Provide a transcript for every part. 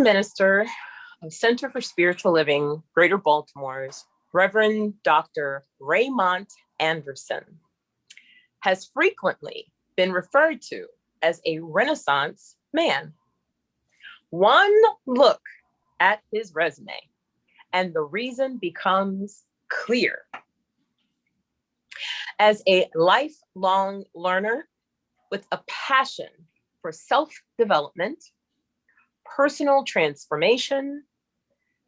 Minister of Center for Spiritual Living, Greater Baltimore's Reverend Dr. Raymont Anderson has frequently been referred to as a Renaissance man. One look at his resume and the reason becomes clear. As a lifelong learner with a passion for self-development, personal transformation,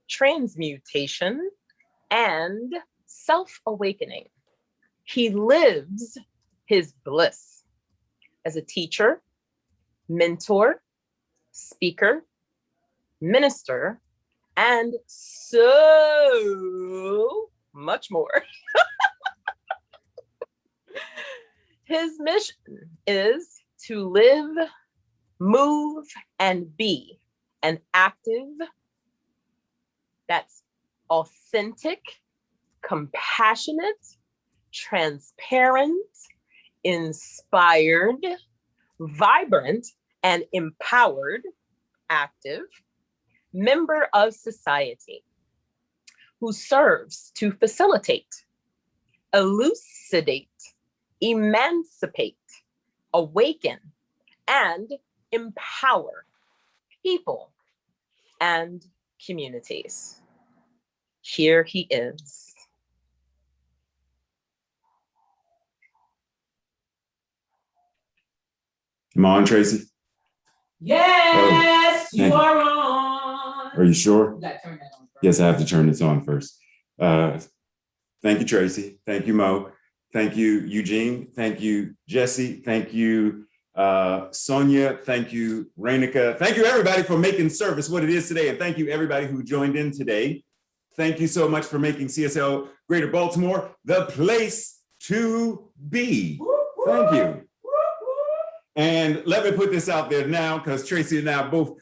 transmutation, and self-awakening, he lives his bliss as a teacher, mentor, speaker, minister, and so much more. His mission is to live, move, and be an active, that's authentic, compassionate, transparent, inspired, vibrant, and empowered, active member of society who serves to facilitate, elucidate, emancipate, awaken, and empower people and communities. Here he is. Come on, Tracy. Yes, you are on. Are you sure? You gotta turn that on first. Yes, I have to turn this on first. Thank you, Tracy. Thank you, Mo. Thank you, Eugene. Thank you, Jesse. Thank you, Sonya. Thank you, Renuka. Thank you, everybody, for making service what it is today. And thank you, everybody who joined in today. Thank you so much for making CSL Greater Baltimore the place to be. Thank you. And let me put this out there now, because Tracy and I both,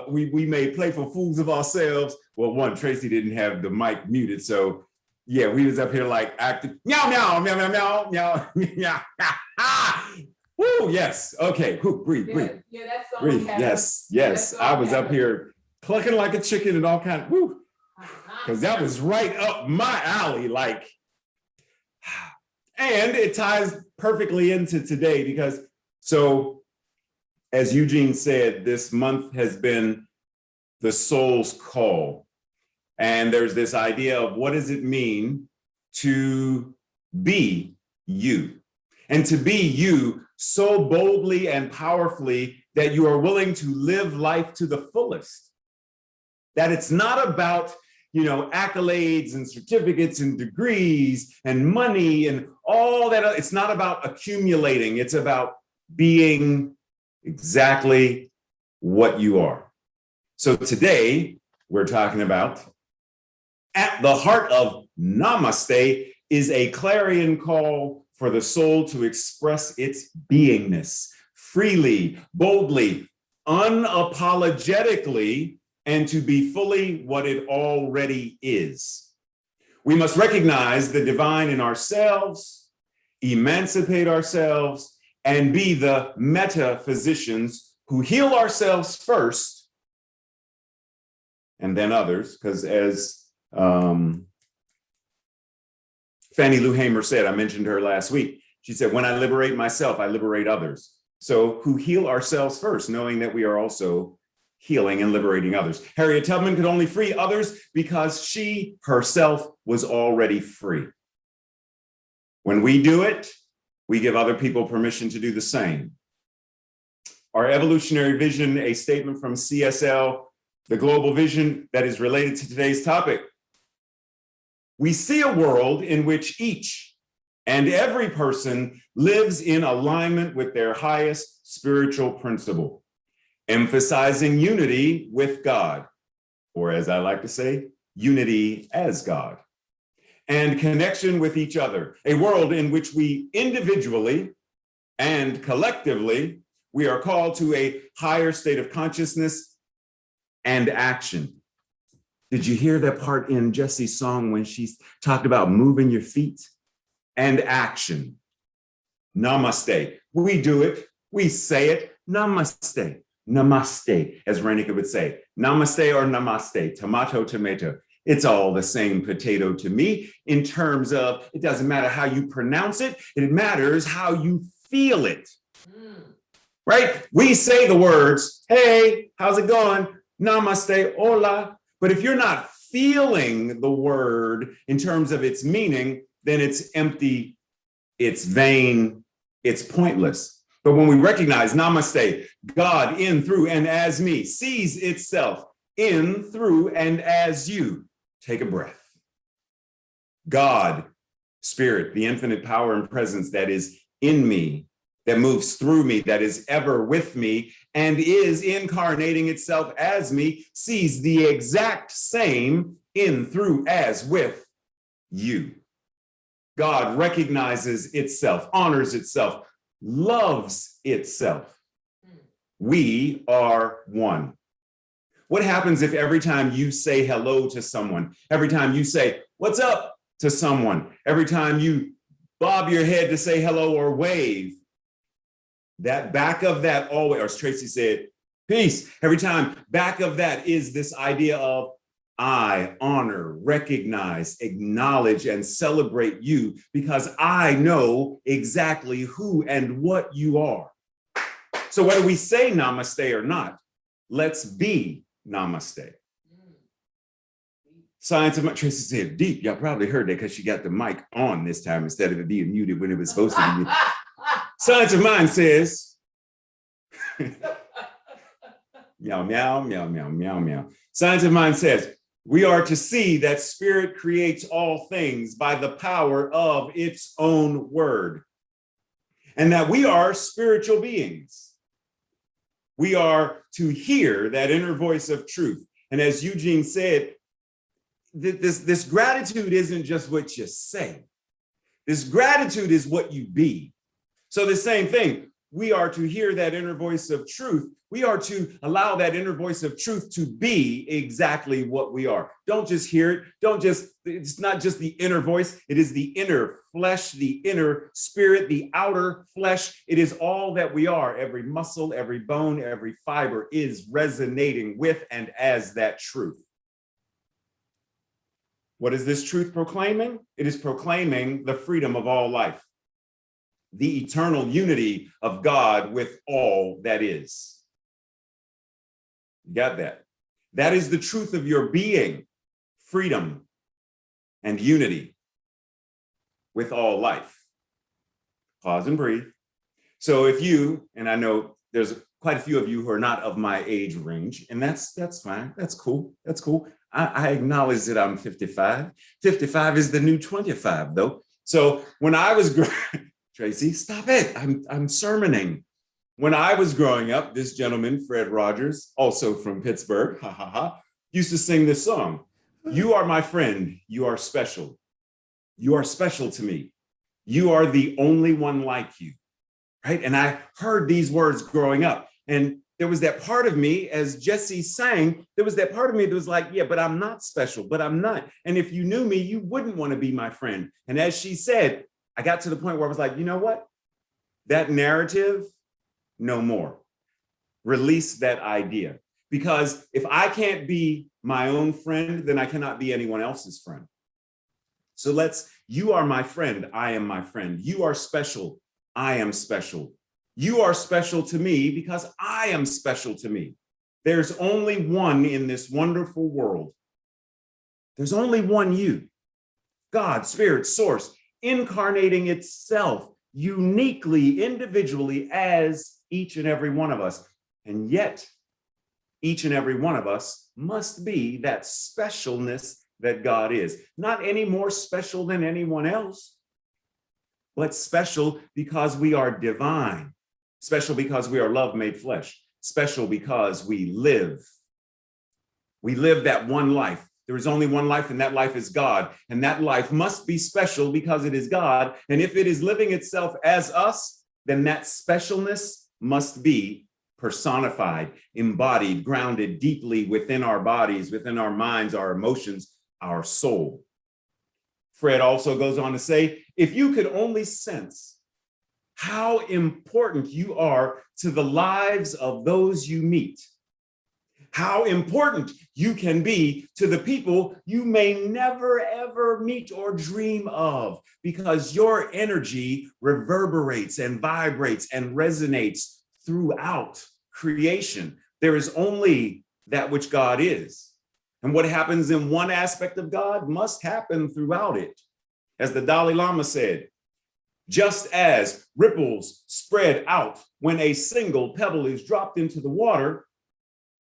we made playful fools of ourselves. Well, one, Tracy didn't have the mic muted, so yeah, we was up here like acting, meow, meow, meow, meow, meow, meow, meow. Woo, yes, okay, whoo, breathe, breathe. Yeah, that's song. Breathe, yes, yes. I was up here clucking like a chicken and all kind of, woo, because that was right up my alley, like, and it ties perfectly into today because, so as Eugene said, this month has been the soul's call. And there's this idea of what does it mean to be you? And to be you so boldly and powerfully that you are willing to live life to the fullest. That it's not about, you know, accolades and certificates and degrees and money and all that. It's not about accumulating. It's about being exactly what you are. So today we're talking about at the heart of Namaste is a clarion call for the soul to express its beingness freely, boldly, unapologetically, and to be fully what it already is. We must recognize the divine in ourselves, emancipate ourselves, and be the meta-physicians who heal ourselves first and then others, because as Fannie Lou Hamer said, I mentioned her last week, she said, when I liberate myself, I liberate others. So who heal ourselves first, knowing that we are also healing and liberating others. Harriet Tubman could only free others because she herself was already free. When we do it, we give other people permission to do the same. Our evolutionary vision, a statement from CSL, the global vision that is related to today's topic. We see a world in which each and every person lives in alignment with their highest spiritual principle, emphasizing unity with God, or as I like to say, unity as God, and connection with each other, a world in which we individually and collectively, we are called to a higher state of consciousness and action. Did you hear that part in Jessie's song when she talked about moving your feet and action? Namaste. We do it. We say it. Namaste. Namaste, as Renuka would say. Namaste or namaste, tomato, tomato. It's all the same potato to me in terms of, it doesn't matter how you pronounce it, it matters how you feel it. Right? We say the words, hey, how's it going? Namaste, hola. But if you're not feeling the word in terms of its meaning, then it's empty, it's vain, it's pointless. But when we recognize namaste, God in, through, and as me, sees itself in, through, and as you. Take a breath. God, Spirit, the infinite power and presence that is in me, that moves through me, that is ever with me, and is incarnating itself as me, sees the exact same in, through, as, with you. God recognizes itself, honors itself, loves itself. We are one. What happens if every time you say hello to someone, every time you say, what's up to someone, every time you bob your head to say hello or wave, that back of that always, or as Tracy said, peace, every time back of that is this idea of I honor, recognize, acknowledge, and celebrate you because I know exactly who and what you are. So whether we say namaste or not, let's be namaste. Science of mind, Tracy said deep. Y'all probably heard that because she got the mic on this time instead of it being muted when it was supposed to be. Science of mind says, meow, meow, meow, meow, meow, meow. Science of mind says, we are to see that spirit creates all things by the power of its own word, and that we are spiritual beings. We are to hear that inner voice of truth. And as Eugene said, this gratitude isn't just what you say. This gratitude is what you be. So the same thing, we are to hear that inner voice of truth. We are to allow that inner voice of truth to be exactly what we are. Don't just hear it. It's not just the inner voice. It is the inner flesh, the inner spirit, the outer flesh. It is all that we are. Every muscle, every bone, every fiber is resonating with and as that truth. What is this truth proclaiming? It is proclaiming the freedom of all life, the eternal unity of God with all that is. You got that? That is the truth of your being, freedom and unity with all life. Pause and breathe. So if you, and I know there's quite a few of you who are not of my age range, and that's fine, that's cool, that's cool. I acknowledge that I'm 55. 55 is the new 25 though. So when I was Tracy, stop it, I'm sermoning. When I was growing up, this gentleman, Fred Rogers, also from Pittsburgh, used to sing this song. You are my friend, you are special. You are special to me. You are the only one like you, right? And I heard these words growing up. And there was that part of me, as Jesse sang, there was that part of me that was like, yeah, but I'm not special, but I'm not. And if you knew me, you wouldn't want to be my friend. And as she said, I got to the point where I was like, you know what? That narrative, no more. Release that idea. Because if I can't be my own friend, then I cannot be anyone else's friend. So you are my friend, I am my friend. You are special, I am special. You are special to me because I am special to me. There's only one in this wonderful world. There's only one you. God, Spirit, Source, incarnating itself uniquely, individually as each and every one of us. And yet, each and every one of us must be that specialness that God is. Not any more special than anyone else, but special because we are divine. Special because we are love made flesh. Special because we live. We live that one life. There is only one life, and that life is God. And that life must be special because it is God. And if it is living itself as us, then that specialness must be personified, embodied, grounded deeply within our bodies, within our minds, our emotions, our soul. Fred also goes on to say, if you could only sense how important you are to the lives of those you meet, how important you can be to the people you may never, ever meet or dream of, because your energy reverberates and vibrates and resonates throughout creation. There is only that which God is. And what happens in one aspect of God must happen throughout it. As the Dalai Lama said, just as ripples spread out when a single pebble is dropped into the water,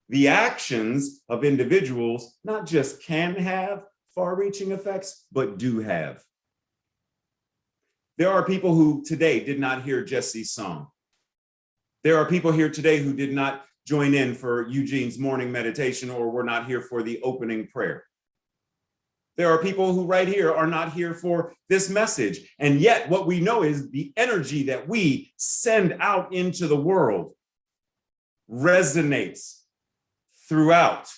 the actions of individuals not just can have far-reaching effects, but do have. There are people who today did not hear Jesse's song. There are people here today who did not join in for Eugene's morning meditation or were not here for the opening prayer. There are people who right here are not here for this message. And yet what we know is the energy that we send out into the world resonates throughout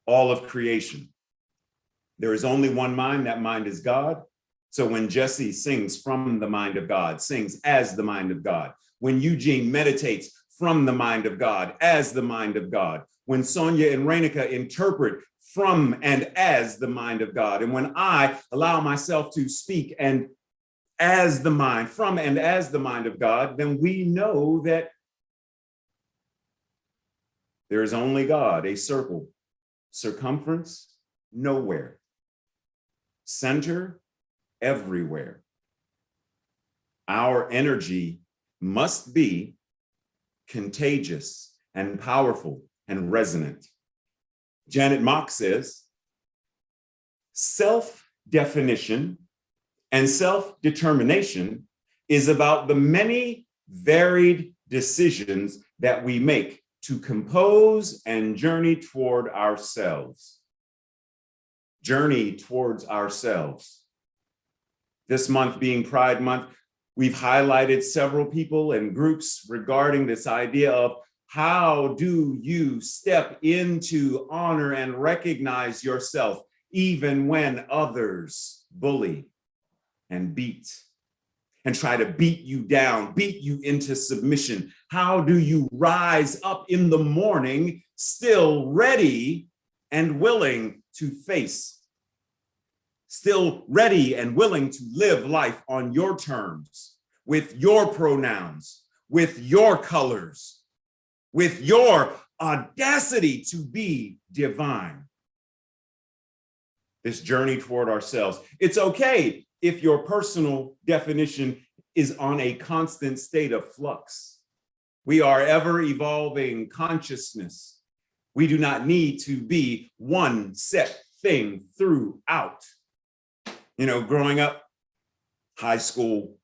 all of creation. There is only one mind, that mind is God. So when Jesse sings from the mind of God, sings as the mind of God, when Eugene meditates from the mind of God, as the mind of God, when Sonya and Renuka interpret from and as the mind of God, and when I allow myself to speak and as the mind, from and as the mind of God, then we know that there is only God, a circle, circumference, nowhere, center, everywhere. Our energy must be contagious and powerful and resonant. Janet Mock says, self-definition and self-determination is about the many varied decisions that we make to compose and journey toward ourselves. Journey towards ourselves. This month being Pride Month, we've highlighted several people and groups regarding this idea of how do you step into honor and recognize yourself even when others bully and beat and try to beat you down, beat you into submission? How do you rise up in the morning still ready and willing to face, still ready and willing to live life on your terms, with your pronouns, with your colors, with your audacity to be divine? This journey toward ourselves. It's okay if your personal definition is on a constant state of flux. We are ever evolving consciousness. We do not need to be one set thing throughout. You know, growing up, high school,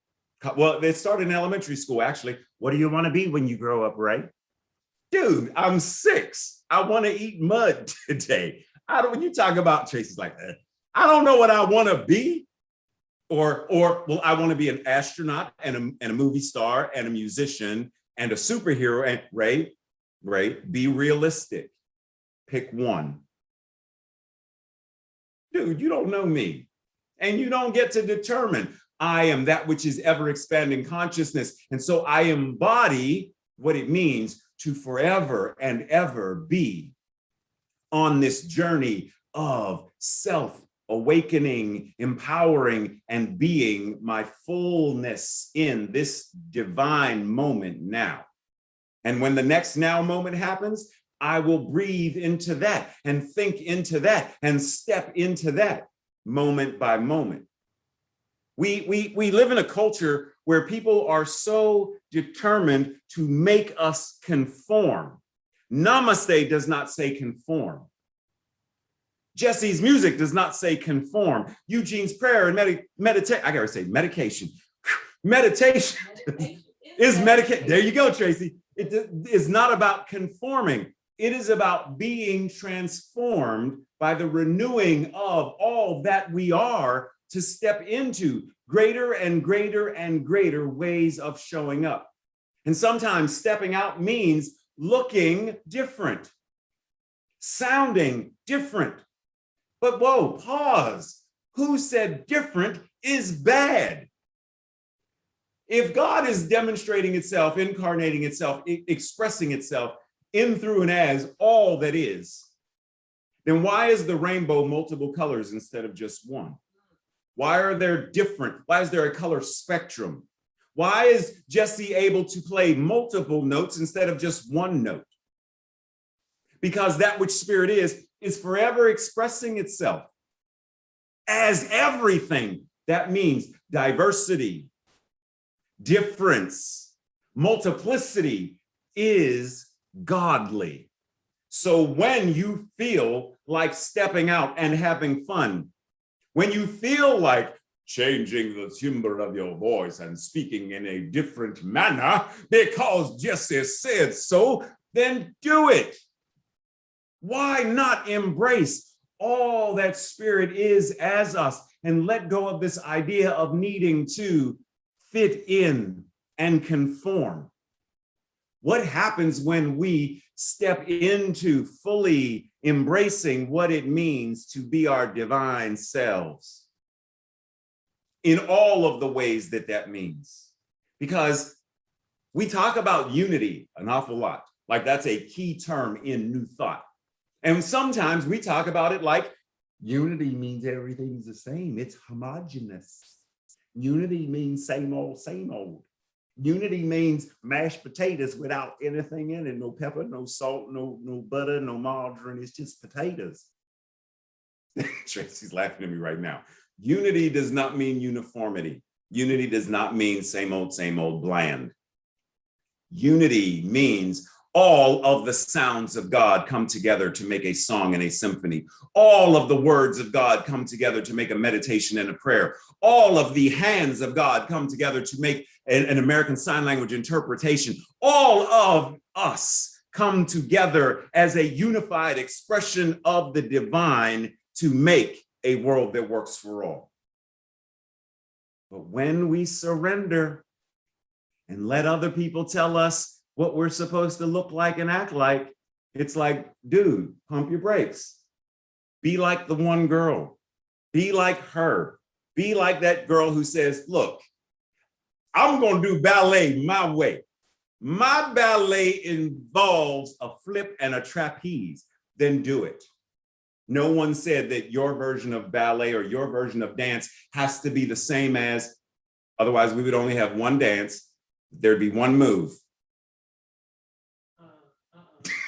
well, it started in elementary school, actually. What do you want to be when you grow up, right? Dude, I'm 6. I want to eat mud today. When you talk about Tracy's like that, I don't know what I want to be. Or well, I want to be an astronaut and a movie star and a musician and a superhero. And Ray, be realistic. Pick one. Dude, you don't know me. And you don't get to determine. I am that which is ever expanding consciousness. And so I embody what it means to forever and ever be on this journey of self-awakening, empowering, and being my fullness in this divine moment now. And when the next now moment happens, I will breathe into that and think into that and step into that moment by moment. We live in a culture where people are so determined to make us conform. Namaste does not say conform. Jesse's music does not say conform. Eugene's prayer and meditation, I gotta say medication. Meditation is medication. There you go, Tracy. It is not about conforming. It is about being transformed by the renewing of all that we are to step into greater and greater and greater ways of showing up. And sometimes stepping out means looking different, sounding different. But whoa, pause. Who said different is bad? If God is demonstrating itself, incarnating itself, expressing itself in, through, and as all that is, then why is the rainbow multiple colors instead of just one? Why are there different? Why is there a color spectrum? Why is Jesse able to play multiple notes instead of just one note? Because that which spirit is forever expressing itself as everything. That means diversity, difference, multiplicity is godly. So when you feel like stepping out and having fun, when you feel like changing the timbre of your voice and speaking in a different manner because Jesse said so, then do it. Why not embrace all that spirit is as us and let go of this idea of needing to fit in and conform? What happens when we step into fully embracing what it means to be our divine selves in all of the ways that that means? Because we talk about unity an awful lot, like that's a key term in New Thought. And sometimes we talk about it like unity means everything's the same. It's homogeneous. Unity means same old, same old. Unity means mashed potatoes without anything in it, no pepper, no salt, no butter, no margarine. It's just potatoes. Tracy's laughing at me right now. Unity does not mean uniformity. Unity does not mean same old bland. Unity means all of the sounds of God come together to make a song and a symphony. All of the words of God come together to make a meditation and a prayer. All of the hands of God come together to make an American Sign Language interpretation. All of us come together as a unified expression of the divine to make a world that works for all. But when we surrender and let other people tell us what we're supposed to look like and act like, it's like, dude, pump your brakes. Be like the one girl. Be like her. Be like that girl who says, look, I'm going to do ballet my way. My ballet involves a flip and a trapeze. Then do it. No one said that your version of ballet or your version of dance has to be the same as, otherwise we would only have one dance. There'd be one move.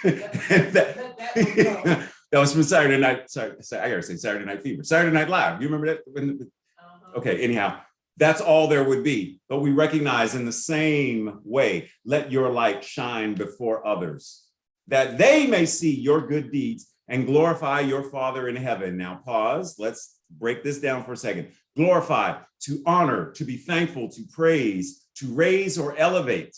That was from Saturday Night. Sorry, I gotta say Saturday Night Fever. Saturday Night Live. You remember that? Okay, anyhow, that's all there would be. But we recognize in the same way, let your light shine before others, that they may see your good deeds and glorify your Father in heaven. Now pause, let's break this down for a second. Glorify, to honor, to be thankful, to praise, to raise or elevate.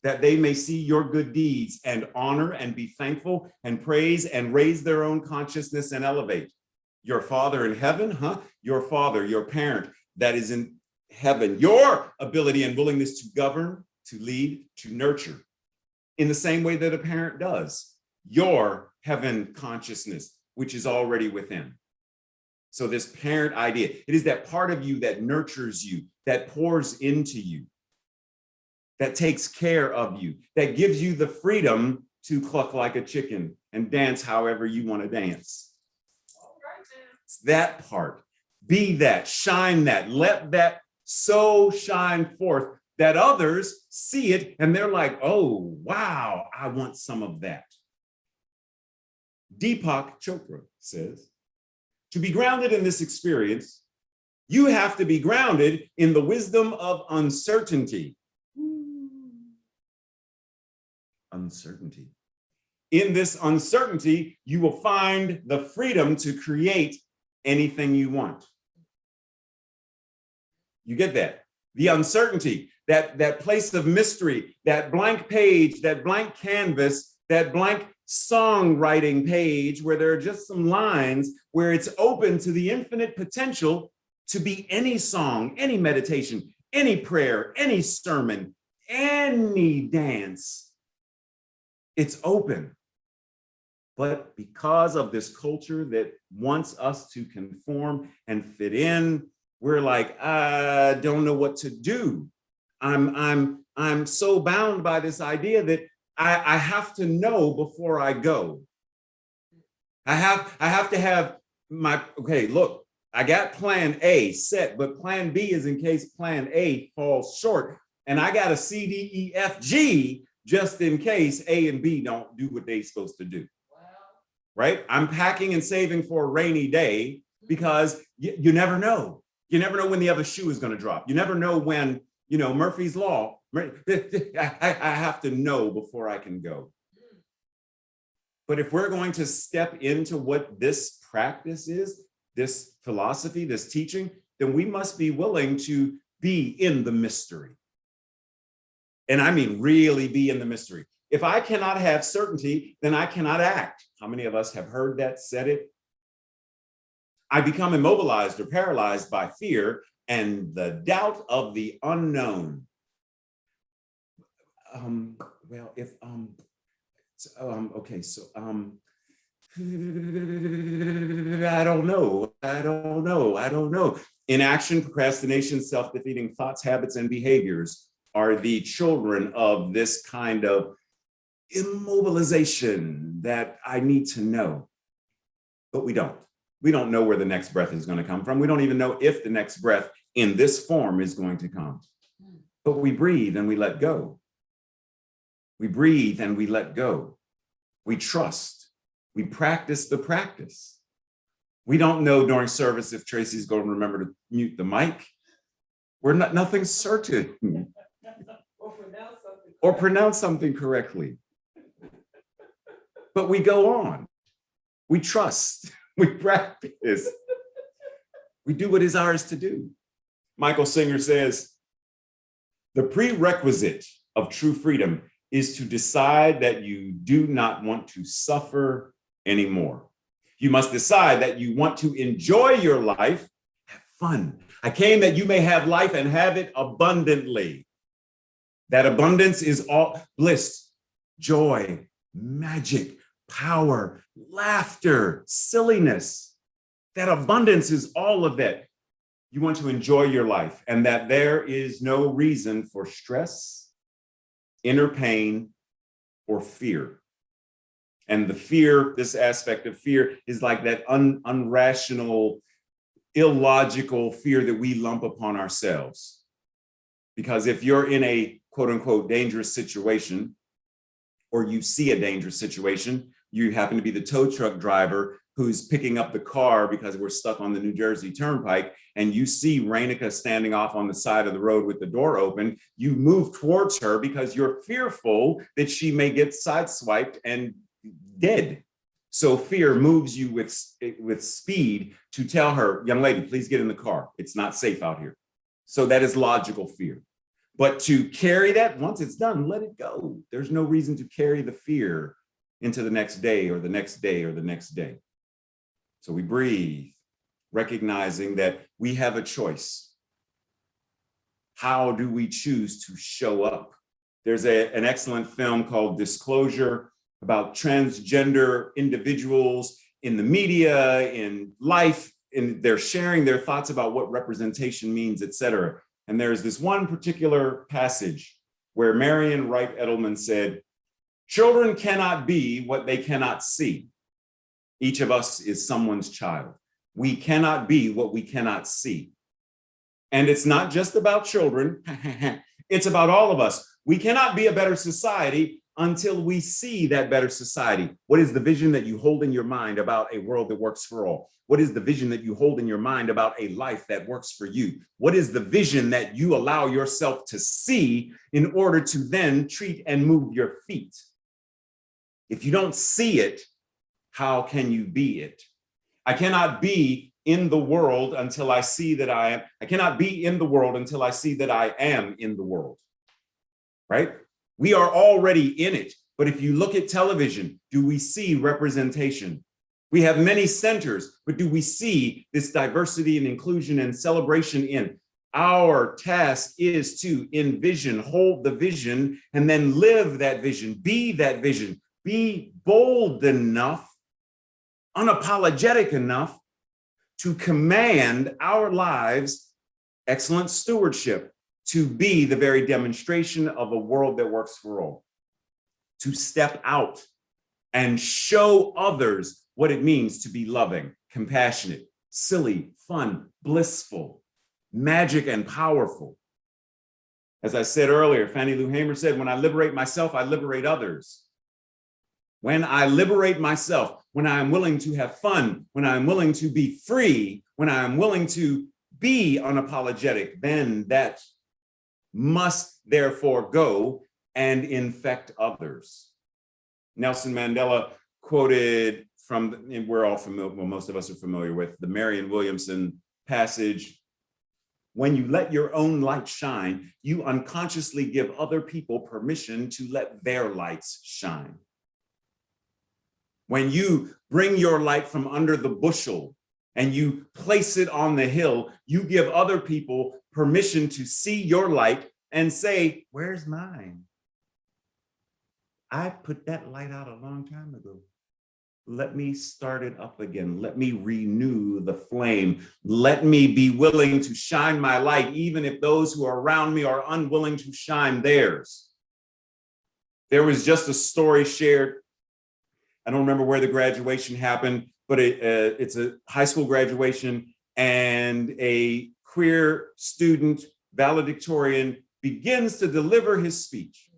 That they may see your good deeds and honor and be thankful and praise and raise their own consciousness and elevate. Your Father in heaven, your Father, your parent that is in heaven, your ability and willingness to govern, to lead, to nurture in the same way that a parent does. Your heaven consciousness, which is already within. So this parent idea, it is that part of you that nurtures you, that pours into you, that takes care of you, that gives you the freedom to cluck like a chicken and dance however you want to dance. It's that part. Be that, shine that, let that so shine forth that others see it and they're like, oh, wow, I want some of that. Deepak Chopra says, to be grounded in this experience, you have to be grounded in the wisdom of uncertainty. Uncertainty. In this uncertainty, you will find the freedom to create anything you want. You get that? The uncertainty, that place of mystery, that blank page, that blank canvas, that blank songwriting page where there are just some lines where it's open to the infinite potential to be any song, any meditation, any prayer, any sermon, any dance. It's open. But because of this culture that wants us to conform and fit in, we're like, I don't know what to do. I'm so bound by this idea that I have to know before I go. I have to have my, okay, look, I got plan A set, but plan B is in case plan A falls short. And I got a C, D, E, F, G just in case A and B don't do what they're supposed to do. Right? I'm packing and saving for a rainy day because you never know. You never know when the other shoe is going to drop. You never know when, you know, Murphy's Law. I have to know before I can go. But if we're going to step into what this practice is, this philosophy, this teaching, then we must be willing to be in the mystery. And I mean, really be in the mystery. If I cannot have certainty, then I cannot act. How many of us have heard that, said it? I become immobilized or paralyzed by fear and the doubt of the unknown. Well, if, okay, so, I don't know. Inaction, procrastination, self-defeating thoughts, habits, and behaviors are the children of this kind of immobilization that I need to know, but we don't. We don't know where the next breath is going to come from. We don't even know if the next breath in this form is going to come, but we breathe and we let go. We breathe and we let go. We trust. We practice the practice. We don't know during service if Tracy's going to remember to mute the mic. We're not, nothing's certain. Or pronounce something correctly. But we go on. We trust. We practice. We do what is ours to do. Michael Singer says, the prerequisite of true freedom is to decide that you do not want to suffer anymore. You must decide that you want to enjoy your life, have fun. I came that you may have life and have it abundantly. That abundance is all bliss, joy, magic, power, laughter, silliness. That abundance is all of that. You want to enjoy your life and that there is no reason for stress, inner pain, or fear. And the fear, this aspect of fear is like that unrational, illogical fear that we lump upon ourselves. Because if you're in a quote unquote dangerous situation, or you see a dangerous situation, you happen to be the tow truck driver who's picking up the car because we're stuck on the New Jersey Turnpike, and you see Renuka standing off on the side of the road with the door open, you move towards her because you're fearful that she may get sideswiped and dead. So fear moves you with speed to tell her, young lady, please get in the car. It's not safe out here. So that is logical fear. But to carry that, once it's done, let it go. There's no reason to carry the fear into the next day or the next day or the next day. So we breathe, recognizing that we have a choice. How do we choose to show up? There's an excellent film called Disclosure about transgender individuals in the media, in life, and they're sharing their thoughts about what representation means, et cetera. And there's this one particular passage where Marion Wright Edelman said, children cannot be what they cannot see. Each of us is someone's child. We cannot be what we cannot see. And it's not just about children, it's about all of us. We cannot be a better society until we see that better society. What is the vision that you hold in your mind about a world that works for all? What is the vision that you hold in your mind about a life that works for you? What is the vision that you allow yourself to see in order to then treat and move your feet? If you don't see it, how can you be it? I cannot be in the world until I see that I am. I cannot be in the world until I see that I am in the world, right? We are already in it. But if you look at television, do we see representation? We have many centers, but do we see this diversity and inclusion and celebration in? Our task is to envision, hold the vision, and then live that vision, be that vision, be bold enough, unapologetic enough to command our lives, excellent stewardship, to be the very demonstration of a world that works for all, to step out and show others what it means to be loving, compassionate, silly, fun, blissful, magic, and powerful. As I said earlier, Fannie Lou Hamer said, when I liberate myself, I liberate others. When I liberate myself, when I am willing to have fun, when I am willing to be free, when I am willing to be unapologetic, then that must therefore go and infect others. Nelson Mandela quoted from, and we're all familiar, well, most of us are familiar with the Marianne Williamson passage. When you let your own light shine, you unconsciously give other people permission to let their lights shine. When you bring your light from under the bushel and you place it on the hill, you give other people permission to see your light and say, where's mine? I put that light out a long time ago. Let me start it up again. Let me renew the flame. Let me be willing to shine my light, even if those who are around me are unwilling to shine theirs. There was just a story shared. I don't remember where the graduation happened, but it's a high school graduation, and a queer student, valedictorian, begins to deliver his speech.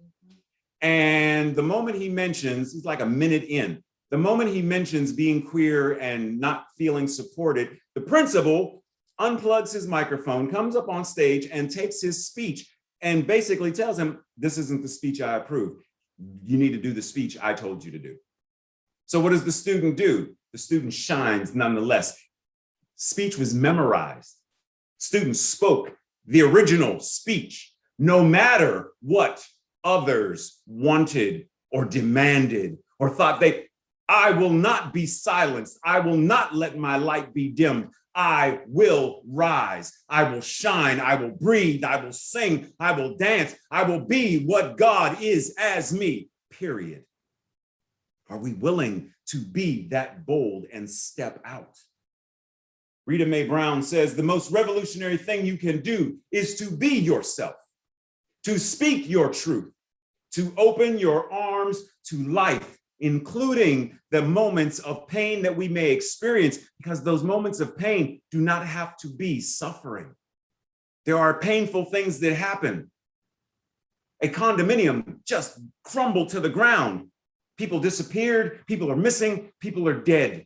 And the moment he mentions, it's like a minute in, the moment he mentions being queer and not feeling supported, the principal unplugs his microphone, comes up on stage and takes his speech and basically tells him, this isn't the speech I approve. You need to do the speech I told you to do. So what does the student do? The student shines nonetheless. Speech was memorized. Students spoke the original speech, no matter what others wanted or demanded or thought I will not be silenced. I will not let my light be dimmed. I will rise. I will shine. I will breathe. I will sing. I will dance. I will be what God is as me, period. Are we willing to be that bold and step out? Rita Mae Brown says, the most revolutionary thing you can do is to be yourself, to speak your truth, to open your arms to life, including the moments of pain that we may experience, because those moments of pain do not have to be suffering. There are painful things that happen. A condominium just crumbled to the ground. People disappeared, people are missing, people are dead.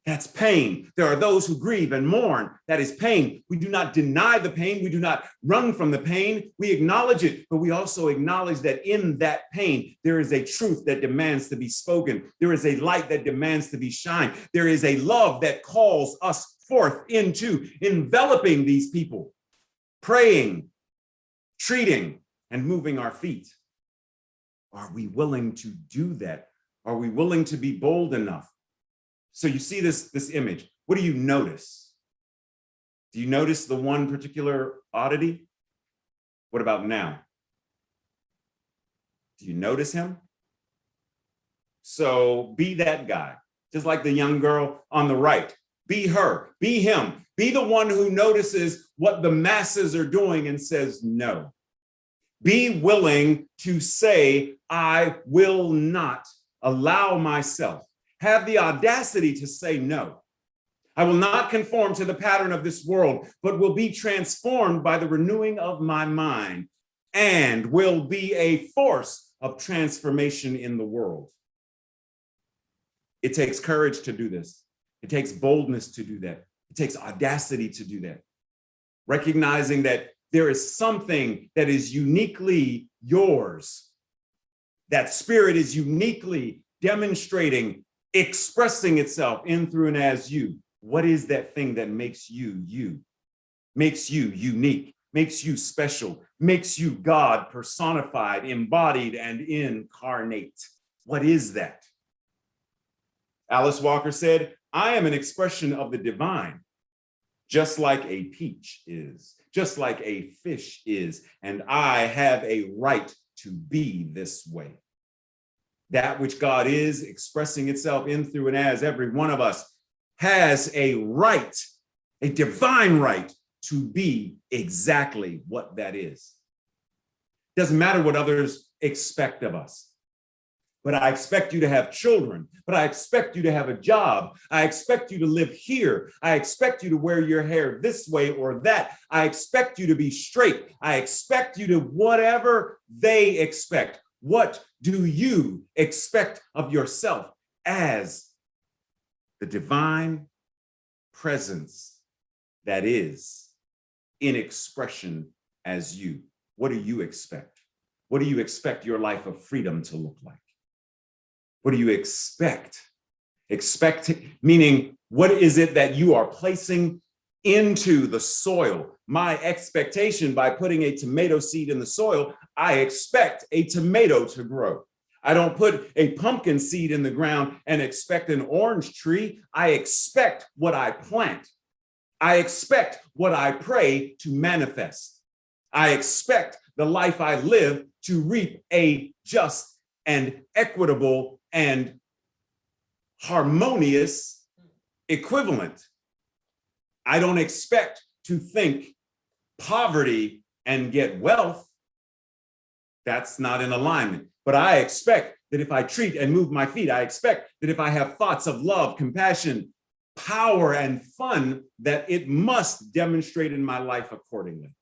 That's pain. There are those who grieve and mourn. That is pain. We do not deny the pain. We do not run from the pain. We acknowledge it, but we also acknowledge that in that pain, there is a truth that demands to be spoken. There is a light that demands to be shined. There is a love that calls us forth into enveloping these people, praying, treating, and moving our feet. Are we willing to do that? Are we willing to be bold enough? So you see this image. What do you notice? Do you notice the one particular oddity? What about now? Do you notice him? So be that guy, just like the young girl on the right. Be her, be him, be the one who notices what the masses are doing and says no. Be willing to say, I will not allow myself. Have the audacity to say no. I will not conform to the pattern of this world, but will be transformed by the renewing of my mind and will be a force of transformation in the world. It takes courage to do this. It takes boldness to do that. It takes audacity to do that. Recognizing that there is something that is uniquely yours. That spirit is uniquely demonstrating, expressing itself in, through, and as you. What is that thing that makes you you? Makes you unique, makes you special, makes you God personified, embodied, and incarnate. What is that? Alice Walker said, I am an expression of the divine, just like a peach is, just like a fish is, and I have a right to be this way. That which God is expressing itself in, through, and as every one of us has a right, a divine right to be exactly what that is. Doesn't matter what others expect of us. But I expect you to have children, but I expect you to have a job. I expect you to live here. I expect you to wear your hair this way or that. I expect you to be straight. I expect you to whatever they expect. What do you expect of yourself as the divine presence that is in expression as you? What do you expect? What do you expect your life of freedom to look like? What do you expect? Expect, meaning, what is it that you are placing into the soil? My expectation by putting a tomato seed in the soil, I expect a tomato to grow. I don't put a pumpkin seed in the ground and expect an orange tree. I expect what I plant. I expect what I pray to manifest. I expect the life I live to reap a just and equitable and harmonious equivalent. I don't expect to think poverty and get wealth. That's not in alignment. But I expect that if I treat and move my feet, I expect that if I have thoughts of love, compassion, power, and fun, that it must demonstrate in my life accordingly.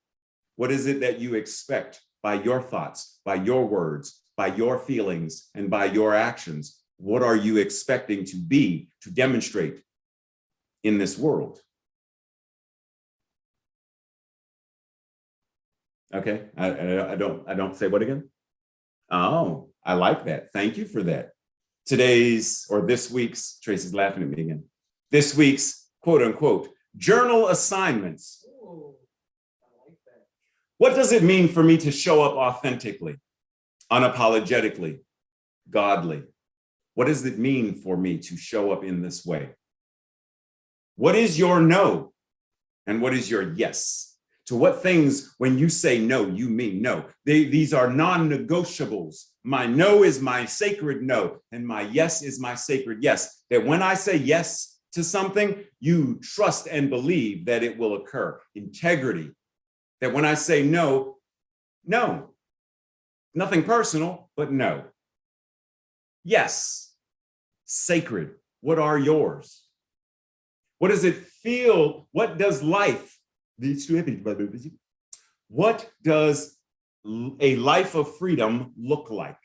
What is it that you expect by your thoughts, by your words, by your feelings, and by your actions? What are you expecting to be, to demonstrate in this world? Okay, I don't say what again? Oh, I like that. Thank you for that. Today's, or this week's, Tracy's laughing at me again. This week's quote unquote journal assignments. Ooh, I like that. What does it mean for me to show up authentically, unapologetically, godly? What does it mean for me to show up in this way? What is your no? And what is your yes? To what things, when you say no, you mean no? These are non-negotiables. My no is my sacred no, and my yes is my sacred yes. That when I say yes to something, you trust and believe that it will occur. Integrity. That when I say no, no. Nothing personal, but no. Yes. Sacred. What are yours? What does it feel? What does life? What does a life of freedom look like?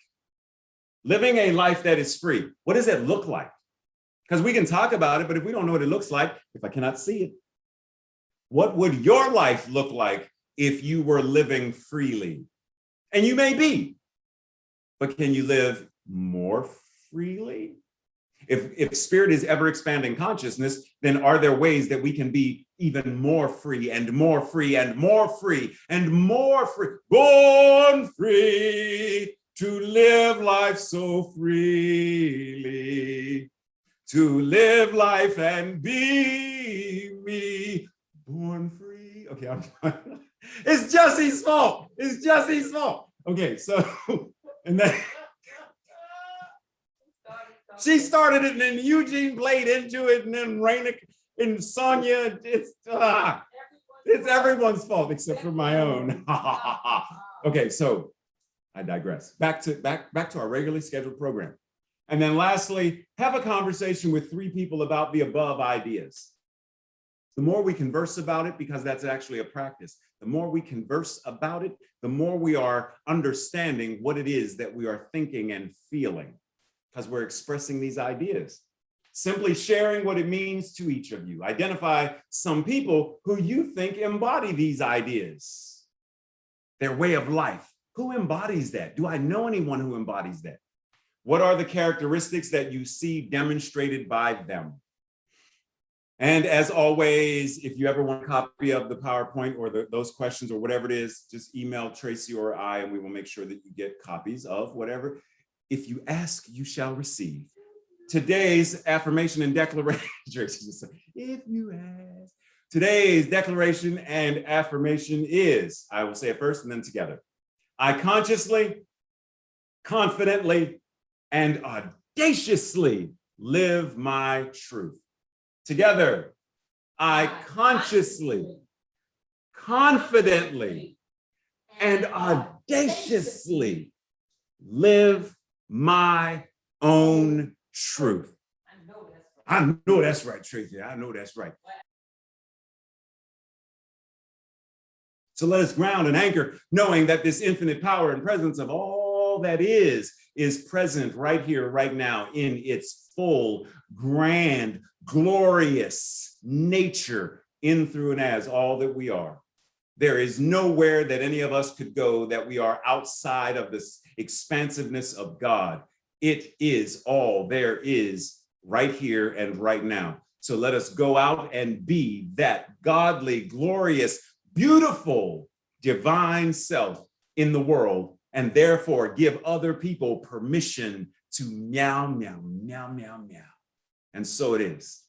Living a life that is free. What does it look like? Because we can talk about it, but if we don't know what it looks like, if I cannot see it, what would your life look like if you were living freely? And you may be, but can you live more freely? If spirit is ever expanding consciousness, then are there ways that we can be even more free and more free and more free and more free, born free to live life so freely, to live life and be me, born free. Okay, it's Jesse's fault. It's Jesse's fault. Okay, so, and then she started it, and then Eugene played into it, and then Renuka and Sonya. It's everyone's fault except for my own. Okay, so I digress. Back to our regularly scheduled program. And then lastly, have a conversation with 3 people about the above ideas. The more we converse about it, because that's actually a practice, the more we converse about it, the more we are understanding what it is that we are thinking and feeling, because we're expressing these ideas. Simply sharing what it means to each of you. Identify some people who you think embody these ideas, their way of life. Who embodies that? Do I know anyone who embodies that? What are the characteristics that you see demonstrated by them? And as always, if you ever want a copy of the PowerPoint or those questions or whatever it is, just email Tracy or I, and we will make sure that you get copies of whatever. If you ask, you shall receive. Today's affirmation and declaration, Tracy just said, if you ask. Today's declaration and affirmation is, I will say it first and then together. I consciously, confidently, and audaciously live my truth. Together, I consciously, confidently, and audaciously live my own truth. I know that's right, Tracy. I know that's right. So let us ground and anchor, knowing that this infinite power and presence of all that is present right here, right now, in its full, grand, glorious nature, in, through, and as all that we are. There is nowhere that any of us could go that we are outside of this expansiveness of God. It is all there is right here and right now. So let us go out and be that godly, glorious, beautiful, divine self in the world, and therefore give other people permission to meow, meow, meow, meow, meow. And so it is.